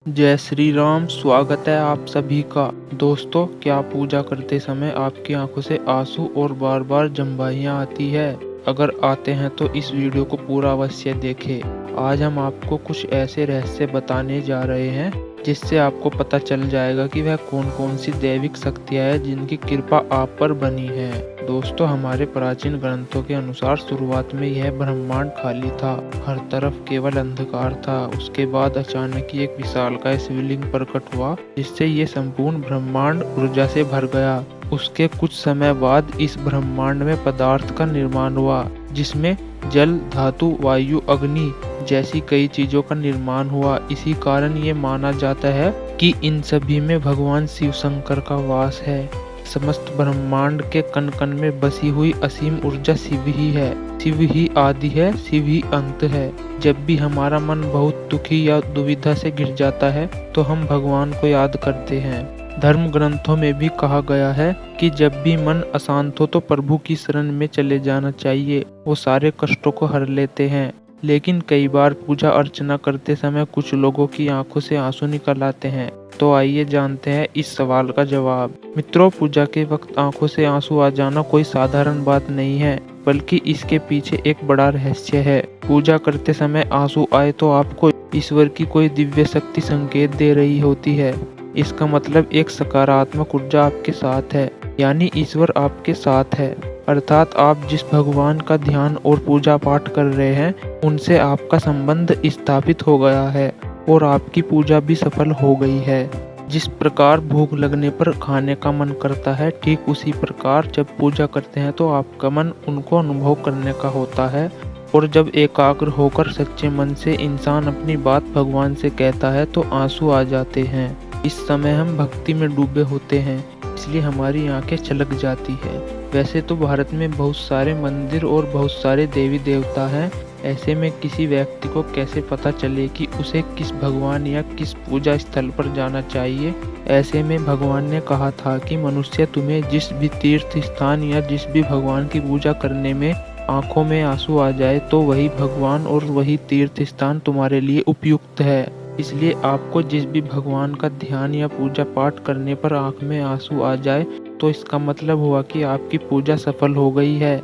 जय श्री राम। स्वागत है आप सभी का। दोस्तों, क्या पूजा करते समय आपकी आंखों से आंसू और बार बार जम्बाहियां आती है? अगर आते हैं तो इस वीडियो को पूरा अवश्य देखें। आज हम आपको कुछ ऐसे रहस्य बताने जा रहे हैं जिससे आपको पता चल जाएगा कि वह कौन कौन सी दैविक शक्तियाँ हैं जिनकी कृपा आप पर बनी है। दोस्तों, हमारे प्राचीन ग्रंथों के अनुसार शुरुआत में यह ब्रह्मांड खाली था, हर तरफ केवल अंधकार था। उसके बाद अचानक ही एक विशालकाय शिवलिंग प्रकट हुआ जिससे ये संपूर्ण ब्रह्मांड ऊर्जा से भर गया। उसके कुछ समय बाद इस ब्रह्मांड में पदार्थ का निर्माण हुआ जिसमें जल, धातु, वायु, अग्नि जैसी कई चीजों का निर्माण हुआ। इसी कारण ये माना जाता है कि इन सभी में भगवान शिव शंकर का वास है। समस्त ब्रह्मांड के कण कण में बसी हुई असीम ऊर्जा शिव ही है। शिव ही आदि है, शिव ही अंत है। जब भी हमारा मन बहुत दुखी या दुविधा से घिर जाता है तो हम भगवान को याद करते हैं। धर्म ग्रंथों में भी कहा गया है कि जब भी मन अशांत हो तो प्रभु की शरण में चले जाना चाहिए, वो सारे कष्टों को हर लेते हैं। लेकिन कई बार पूजा अर्चना करते समय कुछ लोगों की आंखों से आंसू निकल आते हैं। तो आइए जानते हैं इस सवाल का जवाब। मित्रों, पूजा के वक्त आंखों से आंसू आ जाना कोई साधारण बात नहीं है, बल्कि इसके पीछे एक बड़ा रहस्य है। पूजा करते समय आंसू आए तो आपको ईश्वर की कोई दिव्य शक्ति संकेत दे रही होती है। इसका मतलब एक सकारात्मक ऊर्जा आपके साथ है, यानी ईश्वर आपके साथ है। अर्थात आप जिस भगवान का ध्यान और पूजा पाठ कर रहे हैं उनसे आपका संबंध स्थापित हो गया है और आपकी पूजा भी सफल हो गई है। जिस प्रकार भूख लगने पर खाने का मन करता है, ठीक उसी प्रकार जब पूजा करते हैं तो आपका मन उनको अनुभव करने का होता है। और जब एकाग्र होकर सच्चे मन से इंसान अपनी बात भगवान से कहता है तो आंसू आ जाते हैं। इस समय हम भक्ति में डूबे होते हैं, इसलिए हमारी आंखें छलक जाती है। वैसे तो भारत में बहुत सारे मंदिर और बहुत सारे देवी देवता हैं। ऐसे में किसी व्यक्ति को कैसे पता चले कि उसे किस भगवान या किस पूजा स्थल पर जाना चाहिए? ऐसे में भगवान ने कहा था कि मनुष्य, तुम्हें जिस भी तीर्थ स्थान या जिस भी भगवान की पूजा करने में आंखों में आंसू आ जाए तो वही भगवान और वही तीर्थ स्थान तुम्हारे लिए उपयुक्त है। इसलिए आपको जिस भी भगवान का ध्यान या पूजा पाठ करने पर आंख में आंसू आ जाए तो इसका मतलब हुआ कि आपकी पूजा सफल हो गई है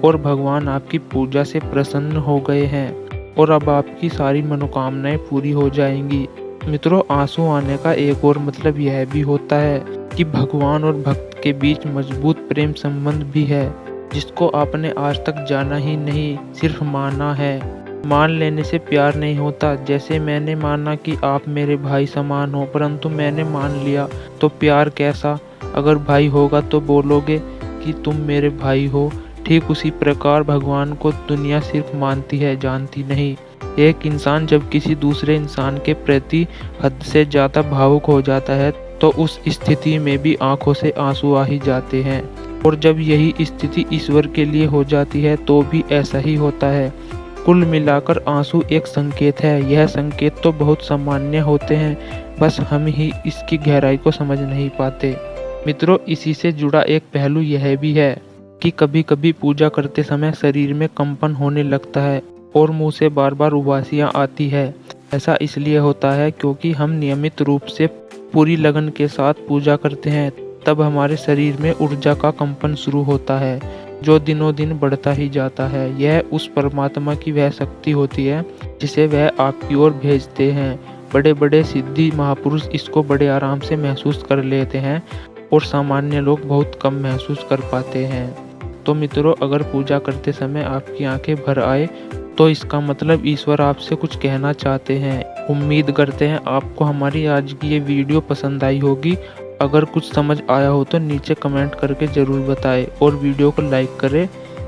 और भगवान आपकी पूजा से प्रसन्न हो गए हैं और अब आपकी सारी मनोकामनाएं पूरी हो जाएंगी। मित्रों, आंसू आने का एक और मतलब यह भी होता है कि भगवान और भक्त के बीच मजबूत प्रेम संबंध भी है, जिसको आपने आज तक जाना ही नहीं, सिर्फ माना है। मान लेने से प्यार नहीं होता। जैसे मैंने माना कि आप मेरे भाई समान हो, परंतु मैंने मान लिया तो प्यार कैसा? अगर भाई होगा तो बोलोगे कि तुम मेरे भाई हो। ठीक उसी प्रकार भगवान को दुनिया सिर्फ मानती है, जानती नहीं। एक इंसान जब किसी दूसरे इंसान के प्रति हद से ज़्यादा भावुक हो जाता है तो उस स्थिति में भी आंखों से आंसू आ ही जाते हैं। और जब यही स्थिति ईश्वर के लिए हो जाती है तो भी ऐसा ही होता है। कुल मिलाकर आंसू एक संकेत है। यह संकेत तो बहुत सामान्य होते हैं, बस हम ही इसकी गहराई को समझ नहीं पाते। मित्रों, इसी से जुड़ा एक पहलू यह भी है कि कभी कभी पूजा करते समय शरीर में कंपन होने लगता है और मुंह से बार बार उबासियां आती है। ऐसा इसलिए होता है क्योंकि हम नियमित रूप से पूरी लगन के साथ पूजा करते हैं। तब हमारे शरीर में ऊर्जा का कंपन शुरू होता है जो दिनों दिन बढ़ता ही जाता है। यह उस परमात्मा की वह शक्ति होती है जिसे वह आपकी ओर भेजते हैं। बड़े बड़े सिद्धि महापुरुष इसको बड़े आराम से महसूस कर लेते हैं और सामान्य लोग बहुत कम महसूस कर पाते हैं। तो मित्रों, अगर पूजा करते समय आपकी आंखें भर आए तो इसका मतलब ईश्वर आपसे कुछ कहना चाहते हैं। उम्मीद करते हैं आपको हमारी आज की ये वीडियो पसंद आई होगी। अगर कुछ समझ आया हो तो नीचे कमेंट करके ज़रूर बताएं और वीडियो को लाइक करें,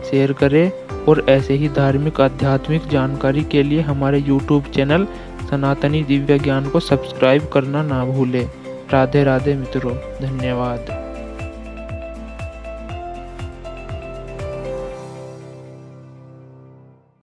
शेयर करें और ऐसे ही धार्मिक आध्यात्मिक जानकारी के लिए हमारे YouTube चैनल सनातनी दिव्य ज्ञान को सब्सक्राइब करना ना भूलें। राधे राधे मित्रों, धन्यवाद।